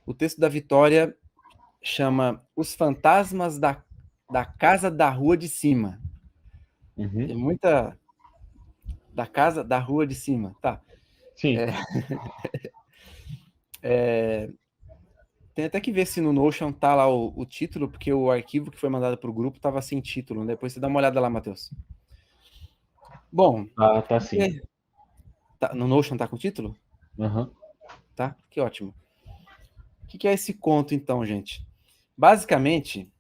O texto da Vitória chama Os Fantasmas da Casa da Rua de Cima. Uhum. Tem muita... Da casa da rua de cima, tá. Sim. Tem até que ver se no Notion tá lá o título, porque o arquivo que foi mandado pro grupo tava sem título. Depois você dá uma olhada lá, Matheus. Bom, Tá sim. no Notion tá com título? Uhum. Tá? Que ótimo. O que é esse conto, então, gente? Basicamente,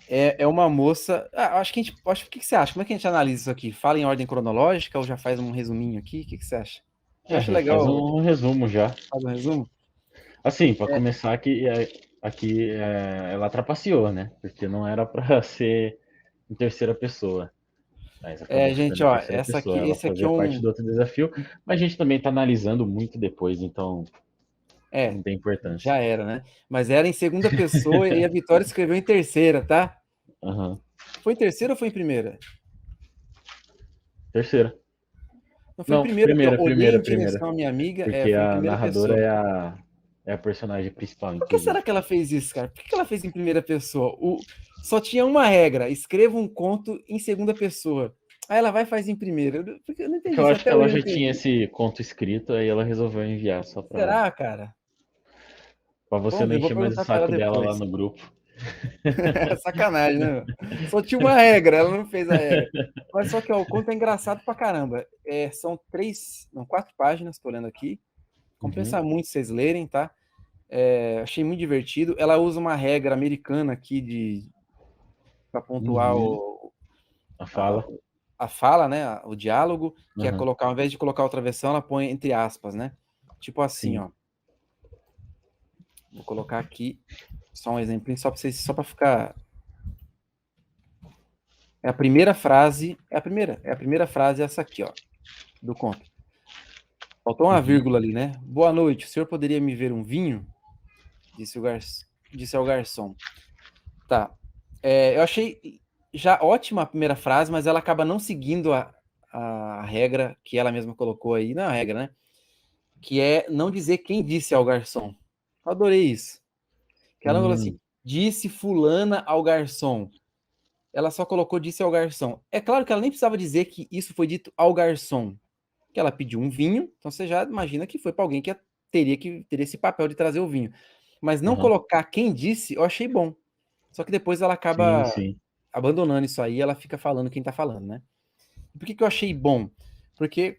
é uma moça... acho que o que você acha? Como é que a gente analisa isso aqui? Fala em ordem cronológica ou já faz um resuminho aqui? O que você acha? Eu acho Já faz legal um resumo já. fazer um resumo. Assim, para começar aqui ela trapaceou, né? Porque não era para ser em terceira pessoa. Mas acabou ficando Gente, em ó, terceira pessoa. Ela esse aqui é fazia parte um... do outro desafio, mas a gente também está analisando muito depois, então não tem importância. Já era, né? Mas era em segunda pessoa e a Vitória escreveu em terceira, tá? Uhum. Foi em terceira ou foi em primeira? Terceira. Não foi em Não, primeira, que eu primeira, olhei primeira, em primeira. direção à minha amiga, Porque foi em a primeira narradora pessoa. é a personagem principal, Por que será inclusive. que ela fez isso, cara? Por que ela fez em primeira pessoa? Só tinha uma regra: escreva um conto em segunda pessoa. Aí ela vai e faz em primeira. Eu não Porque entendi eu isso, acho que até ela hoje eu não já tinha entendi. esse conto escrito, aí ela resolveu enviar só Será, cara? pra você Vamos não ver, vou encher mais o perguntar pra ela saco dela lá depois. no grupo. Sacanagem, né? Só tinha uma regra, ela não fez a regra. Mas só que ó, o conto é engraçado pra caramba. São quatro páginas, tô lendo aqui. Uhum, Compensa muito vocês lerem, tá? Achei muito divertido. Ela usa uma regra americana aqui para pontuar uhum. A a, fala. a fala, né? O diálogo, que é Uhum, colocar, ao invés de colocar outra versão, ela põe entre aspas, né? Tipo assim, sim. ó. Vou colocar aqui só um exemplo, só para vocês, só para ficar. É a primeira frase, é a primeira frase essa aqui, ó, do conto. Faltou uma Uhum, vírgula ali, né? Boa noite, o senhor poderia me ver um vinho? Disse ao garçom. Tá. Eu achei já ótima a primeira frase, mas ela acaba não seguindo a regra que ela mesma colocou aí, não é a regra, né? Que é não dizer quem disse ao garçom. Eu adorei isso. Que ela não falou assim, hum, disse fulana ao garçom. Ela só colocou disse ao garçom. É claro que ela nem precisava dizer que isso foi dito ao garçom. Que ela pediu um vinho, então você já imagina que foi para alguém que teria que ter esse papel de trazer o vinho. Mas não aham. colocar quem disse, eu achei bom. Só que depois ela Sim, acaba sim. abandonando isso aí, ela fica falando quem tá falando, né? Por que eu achei bom? Porque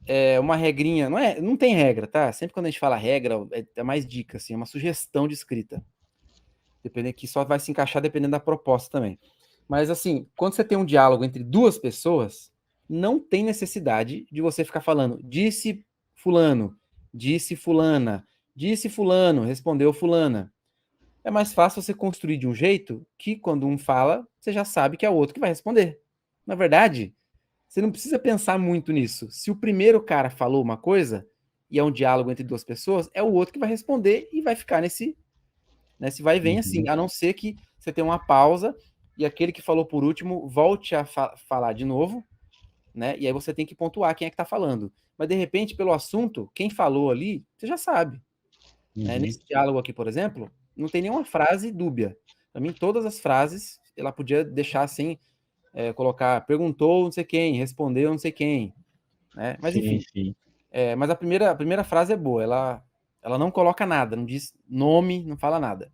é uma regrinha, não tem regra, tá? Sempre quando a gente fala regra, é mais dica, assim, é uma sugestão de escrita. Dependendo que só vai se encaixar dependendo da proposta também. Mas assim, quando você tem um diálogo entre duas pessoas, não tem necessidade de você ficar falando disse fulano, disse fulana, disse fulano, respondeu fulana. É mais fácil você construir de um jeito que quando um fala, você já sabe que é o outro que vai responder. Na verdade, você não precisa pensar muito nisso. Se o primeiro cara falou uma coisa e é um diálogo entre duas pessoas, é o outro que vai responder e vai ficar nesse vai e vem assim, Uhum, a não ser que você tenha uma pausa e aquele que falou por último volte a falar de novo, né? E aí você tem que pontuar quem é que está falando. Mas de repente, pelo assunto, quem falou ali, você já sabe. Né? uhum. Nesse diálogo aqui, por exemplo, não tem nenhuma frase dúbia. Para mim, todas as frases ela podia deixar assim, colocar perguntou não sei quem, respondeu não sei quem, né? Mas Sim, enfim, sim. mas a primeira frase é boa. Ela não coloca nada, não diz nome, não fala nada.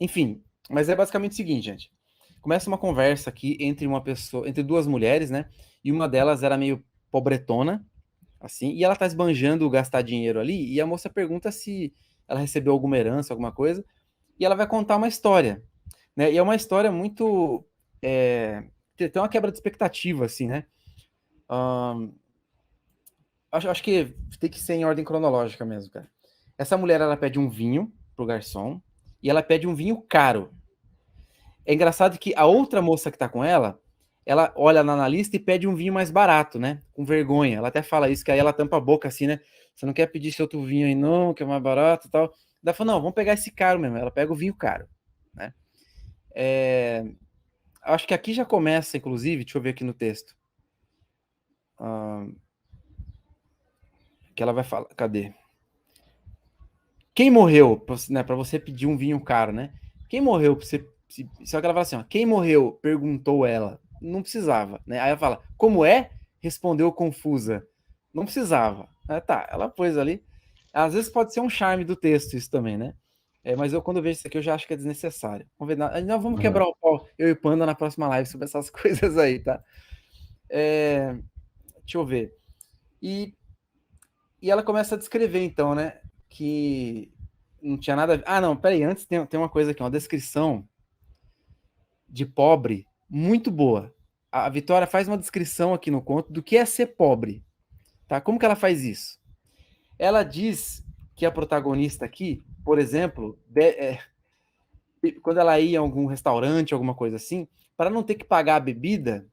Enfim, mas é basicamente o seguinte, gente. Começa uma conversa aqui entre duas mulheres, né? E uma delas era meio pobretona, assim, e ela tá esbanjando gastar dinheiro ali, e a moça pergunta se ela recebeu alguma herança, alguma coisa, e ela vai contar uma história, né? E é uma história muito. Tem uma quebra de expectativa, assim, né? Ahn, acho que tem que ser em ordem cronológica mesmo, cara. Essa mulher, ela pede um vinho pro garçom, e ela pede um vinho caro. É engraçado que a outra moça que tá com ela olha na analista e pede um vinho mais barato, né? Com vergonha. Ela até fala isso, que aí ela tampa a boca assim, né? Você não quer pedir esse outro vinho aí, não, que é mais barato e tal. Ela fala, não, vamos pegar esse caro mesmo. Ela pega o vinho caro, né? É, acho que aqui já começa, inclusive, deixa eu ver aqui no texto. Ah, que ela vai falar, cadê? Quem morreu, né, para você pedir um vinho caro, né? Quem morreu, só que ela fala assim, ó, quem morreu? Perguntou ela. Não precisava, né? Aí ela fala, como é? Respondeu confusa. Não precisava. Tá, ela pôs ali. Às vezes pode ser um charme do texto isso também, né? Mas quando eu vejo isso aqui, eu já acho que é desnecessário. Vamos ver, nós vamos quebrar o pau, eu e o Panda, na próxima live sobre essas coisas aí, tá? Deixa eu ver. E ela começa a descrever, então, né? Que não tinha nada a ver. Ah, não, peraí, antes tem uma coisa aqui, uma descrição de pobre muito boa. A Vitória faz uma descrição aqui no conto do que é ser pobre, tá? Como que ela faz isso? Ela diz que a protagonista aqui, por exemplo, quando ela ia em algum restaurante, alguma coisa assim, para não ter que pagar a bebida,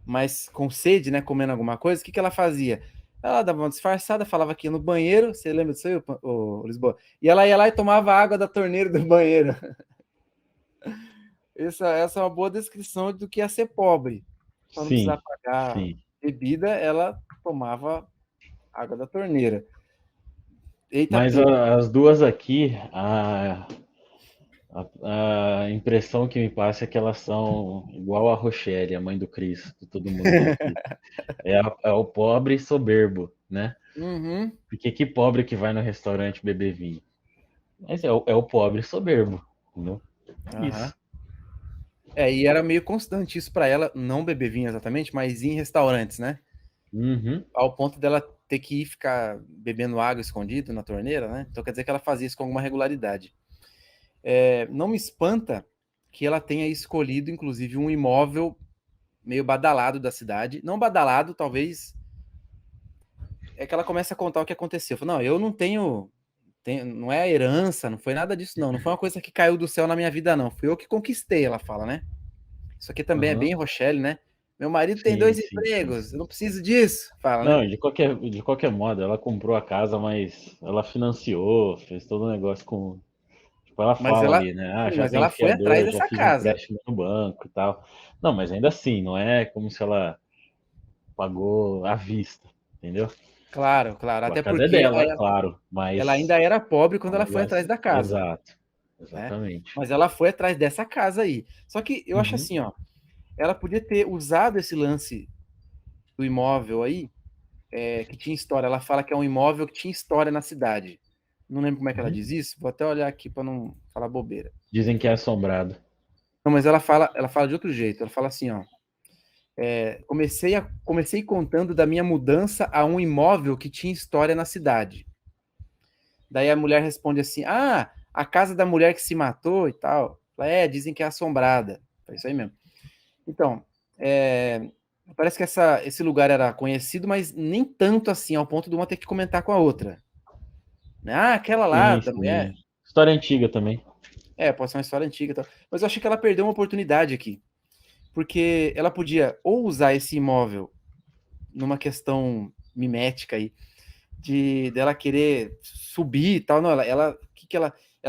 mas com sede, né, comendo alguma coisa, o que ela fazia? Ela dava uma disfarçada, falava que ia no banheiro, você lembra disso aí, Lisboa? E ela ia lá e tomava água da torneira do banheiro. Essa é uma boa descrição do que é ser pobre. Para não precisar pagar bebida, ela tomava água da torneira. Eita, mas as duas aqui, a impressão que me passa é que elas são igual a Rochelle, a mãe do Cris, de todo mundo aqui. É o pobre soberbo, né? Uhum. Porque que pobre que vai no restaurante beber vinho? Mas é o pobre soberbo, entendeu? Isso. E era meio constante isso para ela, não beber vinho exatamente, mas ir em restaurantes, né? Uhum. Ao ponto dela ter que ir ficar bebendo água escondido na torneira, né? Então quer dizer que ela fazia isso com alguma regularidade. Não me espanta que ela tenha escolhido, inclusive, um imóvel meio badalado da cidade. Não badalado, talvez. É que ela começa a contar o que aconteceu. Fala, não, eu não tenho. Não é herança, não foi nada disso, não. Não foi uma coisa que caiu do céu na minha vida, não. Fui eu que conquistei, ela fala, né? Isso aqui também é bem Rochelle, né? Meu marido tem 2 empregos, eu não preciso disso, fala, não, né? de qualquer modo, ela comprou a casa, mas ela financiou, fez todo o negócio com. Tipo, ela Mas fala ela, ali, né? sim, Já mas tenho ela foi atrás fiador, já dessa fiz casa. empréstimo no banco e tal. Não, mas ainda assim, não é como se ela pagou à vista, entendeu? Claro, claro. A Até casa é porque dela, é claro, ela mas ainda era pobre é quando um ela foi negócio. atrás da casa, Exato, né? exatamente. Mas ela foi atrás dessa casa aí. Só que eu acho assim, ó, ela podia ter usado esse lance do imóvel aí, que tinha história. Ela fala que é um imóvel que tinha história na cidade. Não lembro como é que ela diz isso. Vou até olhar aqui para não falar bobeira. Dizem que é assombrado. Não, mas ela fala de outro jeito. Ela fala assim, ó. Comecei contando da minha mudança a um imóvel que tinha história na cidade. Daí a mulher responde assim: ah, a casa da mulher que se matou e tal. Fala, dizem que é assombrada. É isso aí mesmo. Então, parece que esse lugar era conhecido, mas nem tanto assim, ao ponto de uma ter que comentar com a outra. Ah, aquela lá Sim, da mulher. sim. História antiga também. Pode ser uma história antiga e tal. Mas eu achei que ela perdeu uma oportunidade aqui. Porque ela podia ou usar esse imóvel numa questão mimética aí, dela querer subir e tal. Não, ela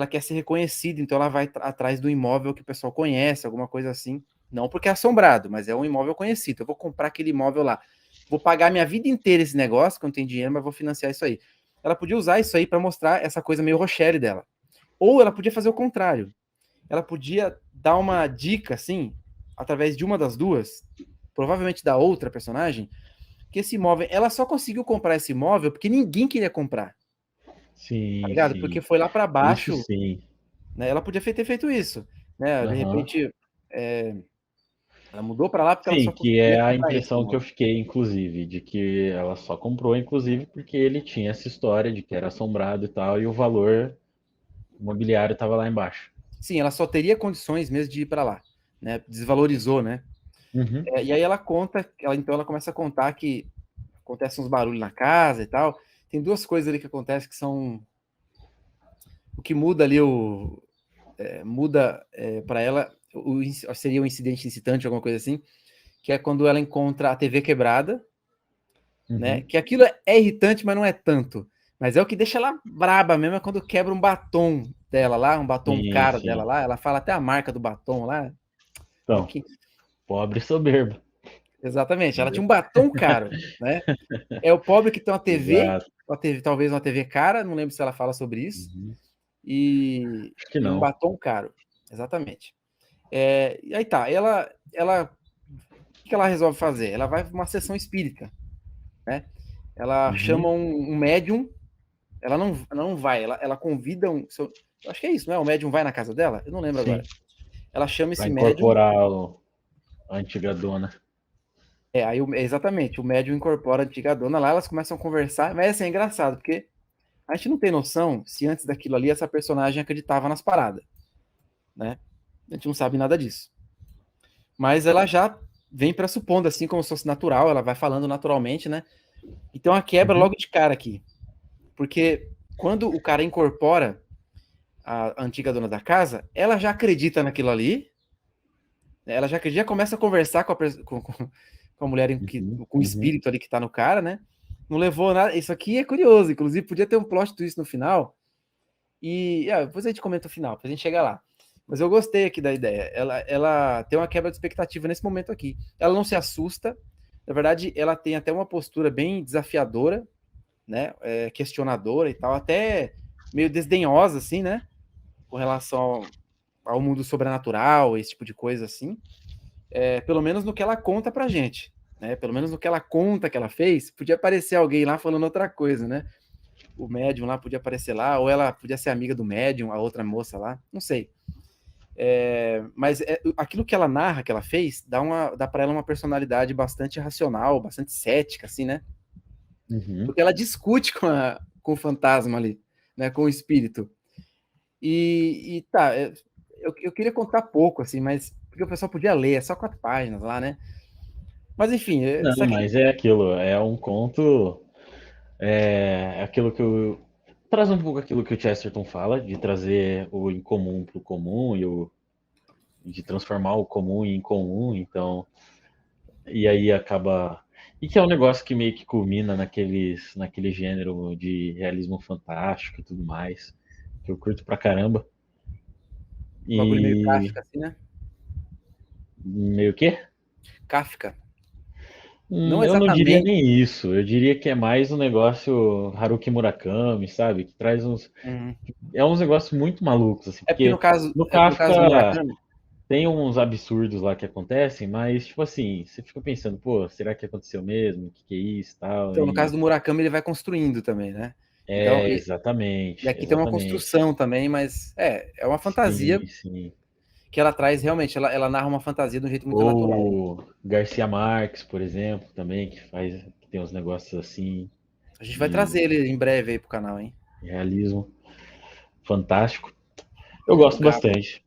quer ser reconhecida, então ela vai atrás do imóvel que o pessoal conhece, alguma coisa assim. Não porque é assombrado, mas é um imóvel conhecido. Eu vou comprar aquele imóvel lá. Vou pagar minha vida inteira esse negócio, que eu não tenho dinheiro, mas vou financiar isso aí. Ela podia usar isso aí para mostrar essa coisa meio Rochelle dela. Ou ela podia fazer o contrário. Ela podia dar uma dica, assim, através de uma das duas, provavelmente da outra personagem, que esse imóvel, ela só conseguiu comprar esse imóvel porque ninguém queria comprar. Tá Sim, ligado? Porque sim. foi lá para Isso baixo, sim. né? Ela podia ter feito isso, né? De Aham. repente, ela mudou para lá porque ela Sim, só que conseguia é a comprar esse impressão que eu imóvel. fiquei, inclusive, de que ela só comprou, inclusive, porque ele tinha essa história de que era assombrado e tal, e o valor imobiliário estava lá embaixo. Sim, ela só teria condições mesmo de ir para lá, né? Desvalorizou, né? Uhum. E aí ela conta, então ela começa a contar que acontecem uns barulhos na casa e tal. Tem duas coisas ali que acontecem que são o que muda ali muda para ela seria um incidente incitante, alguma coisa assim, que é quando ela encontra a TV quebrada, né? Uhum. Que aquilo é irritante, mas não é tanto. Mas é o que deixa ela braba mesmo, é quando quebra um batom dela lá, um batom Sim, caro dela sim. lá, ela fala até a marca do batom lá. Então, pobre soberbo. Exatamente, ela tinha Entendeu? um batom caro, né? É o pobre que tem uma TV Exato. talvez uma TV cara, não lembro se ela fala sobre isso, Uhum. e, Acho que e um não. batom caro. Exatamente. E aí tá, o que ela resolve fazer? Ela vai para uma sessão espírita, né? Ela chama Uhum. um médium, ela não vai, ela convida eu acho que é isso, não é? O médium vai na casa dela? Eu não lembro Sim, agora. Ela chama para esse médium, incorporar a antiga dona. exatamente, o médium incorpora a antiga dona lá, elas começam a conversar, mas assim, é engraçado, porque a gente não tem noção se antes daquilo ali essa personagem acreditava nas paradas, né? A gente não sabe nada disso. Mas ela já vem pressupondo, assim como se fosse natural, ela vai falando naturalmente, né? Então a quebra Uhum. logo de cara aqui. Porque quando o cara incorpora a antiga dona da casa, ela já acredita naquilo ali, né? Ela já acredita, já começa a conversar com a mulher, Uhum. com o Uhum. espírito ali que tá no cara, né? Não levou nada. Isso aqui é curioso, inclusive podia ter um plot twist no final. E depois a gente comenta o final, pra gente chegar lá. Mas eu gostei aqui da ideia. Ela tem uma quebra de expectativa nesse momento aqui. Ela não se assusta. Na verdade, ela tem até uma postura bem desafiadora, né? Questionadora e tal, até meio desdenhosa, assim, né? Com relação ao mundo sobrenatural, esse tipo de coisa assim. Pelo menos no que ela conta pra gente. Né? Pelo menos no que ela conta que ela fez, podia aparecer alguém lá falando outra coisa, né? O médium lá podia aparecer lá, ou ela podia ser amiga do médium, a outra moça lá, não sei. Mas aquilo que ela narra, que ela fez, dá para ela uma personalidade bastante racional, bastante cética, assim, né? Uhum. Porque ela discute com o fantasma ali, né? Com o espírito. E tá, eu queria contar pouco, assim, mas porque o pessoal podia ler, é só 4 páginas lá, né? Mas enfim, Não, mas é aquilo, é um conto, é aquilo que traz um pouco aquilo que o Chesterton fala, de trazer o incomum para o comum de transformar o comum em comum, então, e aí acaba, e que é um negócio que meio que culmina naquele gênero de realismo fantástico e tudo mais, que eu curto pra caramba. um bagulho meio E Kafka, assim, né? meio que Kafka. Não eu não diria exatamente. nem isso. Eu diria que é mais um negócio Haruki Murakami, sabe? Que traz uns. Uhum. É uns negócios muito malucos, assim, É porque no porque caso, no é porque no caso do Kafka Murakami, tem uns absurdos lá que acontecem, mas, tipo assim, você fica pensando, pô, será que aconteceu mesmo? O que que é isso tal? então, no caso do Murakami, ele vai construindo também, né? Então, e Exatamente, aqui tem uma exatamente. construção também, mas é uma fantasia Sim, sim. que ela traz realmente, ela narra uma fantasia de um jeito muito natural. Ou Garcia Marques, por exemplo, também, que tem uns negócios assim, A gente vai de trazer ele em breve aí pro canal, hein? realismo fantástico. Eu gosto Gabo. bastante.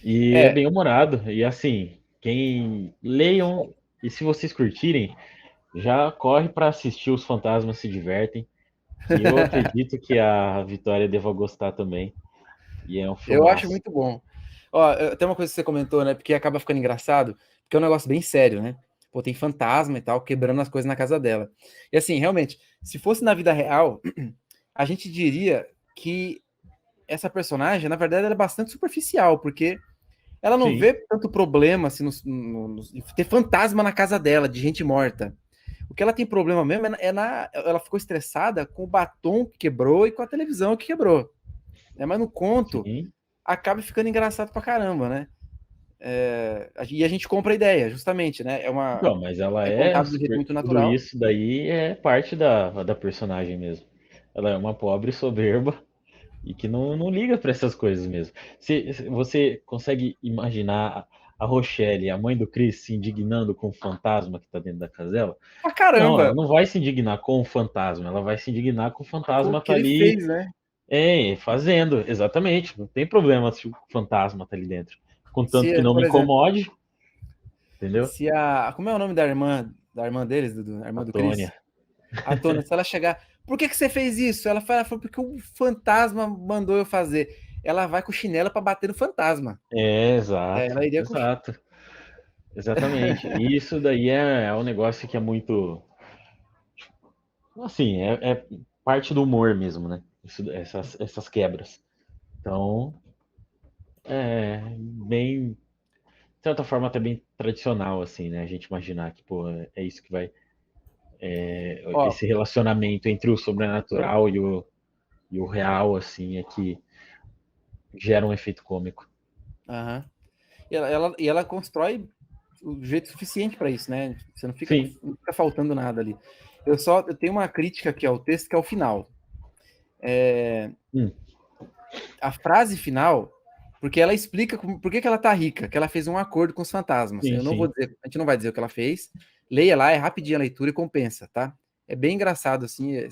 E é É, bem humorado. E assim, quem leiam, e se vocês curtirem, já corre para assistir Os Fantasmas Se Divertem, que eu acredito que a Vitória deva gostar também. E é um eu acho filmaço. muito bom. Ó, tem uma coisa que você comentou, né? Porque acaba ficando engraçado, porque é um negócio bem sério, né? Pô, tem fantasma e tal, quebrando as coisas na casa dela. E assim, realmente, se fosse na vida real, a gente diria que essa personagem, na verdade, ela é bastante superficial, porque ela não Sim, vê tanto problema assim, em ter fantasma na casa dela, de gente morta. O que ela tem problema mesmo ela ficou estressada com o batom que quebrou e com a televisão que quebrou. Né? Mas no conto, sim. acaba ficando engraçado pra caramba, né? E a gente compra a ideia, justamente, né? Então, mas ela É é contado de um jeito muito tudo natural. isso daí é parte da personagem mesmo. Ela é uma pobre soberba e que não liga para essas coisas mesmo. Se você consegue imaginar a Rochelle, a mãe do Chris, se indignando com o fantasma que está dentro da casa dela? Pra Não, ela caramba! não vai se indignar com o fantasma, ela vai se indignar com o Com o fantasma que tá ele ali fez, né? fazendo, exatamente. Não tem problema se o fantasma tá ali dentro. Contanto que não me Por exemplo, incomode, entendeu? se a. Como é o nome da irmã deles, a A irmã do Chris? Tônia. A Tônia, se ela chegar, por que você fez isso? Ela falou, porque o fantasma mandou eu fazer. Ela vai com o chinelo para bater no fantasma. Exato, Ela iria com. exato. Exatamente. E isso daí é um negócio que é muito. Assim, é parte do humor mesmo, né? Essas quebras. Então, é bem. De certa forma, até bem tradicional, assim, né? A gente imaginar que, pô, é isso que vai. Ó, esse relacionamento entre o sobrenatural e o real, assim, é que gera um efeito cômico. aham. E ela constrói o jeito suficiente para isso, né? Você Sim. não fica faltando nada ali. Eu tenho uma crítica aqui ao texto, que é o final. Hum, A frase final, porque ela explica por que ela tá rica, que ela fez um acordo com os fantasmas. sim, Eu não vou sim. dizer, a gente não vai dizer o que ela fez. Leia lá, é rapidinho a leitura e compensa, tá? É bem engraçado, assim.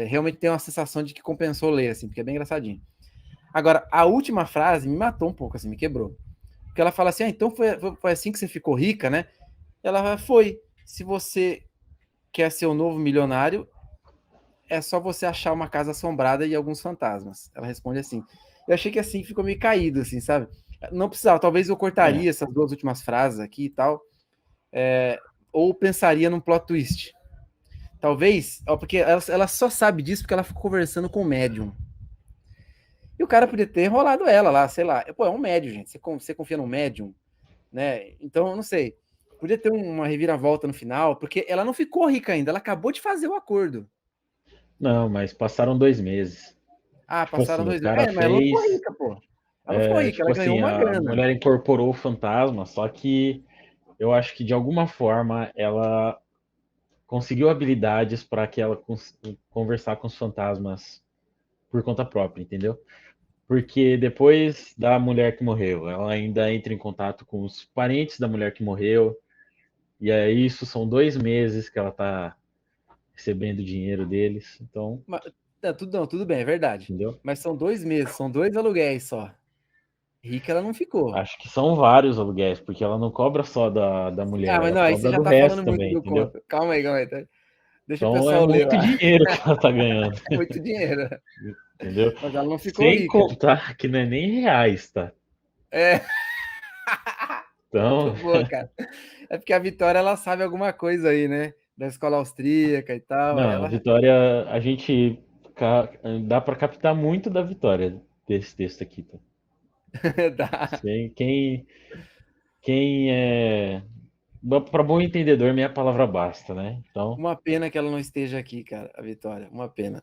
Realmente tem uma sensação de que compensou ler, assim, porque é bem engraçadinho. Agora, a última frase me matou um pouco, assim, me quebrou. Porque ela fala assim: ah, então foi assim que você ficou rica, né? Ela fala, foi. Se você quer ser o novo milionário, é só você achar uma casa assombrada e alguns fantasmas. Ela responde assim. Eu achei que assim ficou meio caído, assim, sabe? Não precisava, talvez eu É. cortaria essas duas últimas frases aqui e tal, ou pensaria num plot twist. Talvez, ó, porque ela só sabe disso porque ela ficou conversando com o médium. E o cara podia ter enrolado ela lá, sei lá. Pô, é um médium, gente. Você confia num médium, né? Então, eu não sei. Podia ter uma reviravolta no final, porque ela não ficou rica ainda, ela acabou de fazer o acordo. Não, mas passaram 2 meses. Ah, Tipo passaram assim, o 2 meses. cara Mas ela não ficou fez. rica, pô. Ela não ficou rica, Tipo ela ganhou assim, uma a grana. mulher incorporou o fantasma, só que eu acho que de alguma forma ela conseguiu habilidades para que ela conversar com os fantasmas por conta própria, entendeu? Porque depois da mulher que morreu, ela ainda entra em contato com os parentes da mulher que morreu, e aí isso são 2 meses que ela tá recebendo dinheiro deles, então, Mas, não, tudo bem, é verdade. entendeu? Mas são 2 meses, são 2 aluguéis só. Rica ela não ficou. Acho que são vários aluguéis, porque ela não cobra só da Ah, mulher, mas ela não, aí você cobra já do tá resto falando muito também, do entendeu? conto. Calma aí, tá? Deixa o Então é pessoal ler muito lá. dinheiro que ela tá ganhando, É muito dinheiro. entendeu? Mas ela não ficou Sem rica. contar que não é nem reais, tá? É, Então, muito boa, cara. É porque a Vitória, ela sabe alguma coisa aí, né? Da escola austríaca e tal. não, Ela Vitória, a gente dá para captar muito da Vitória desse texto aqui, tá? dá. Sei, quem é. Para bom entendedor, minha palavra basta, né? Então, Uma pena que ela não esteja aqui, cara, a Vitória. Uma pena.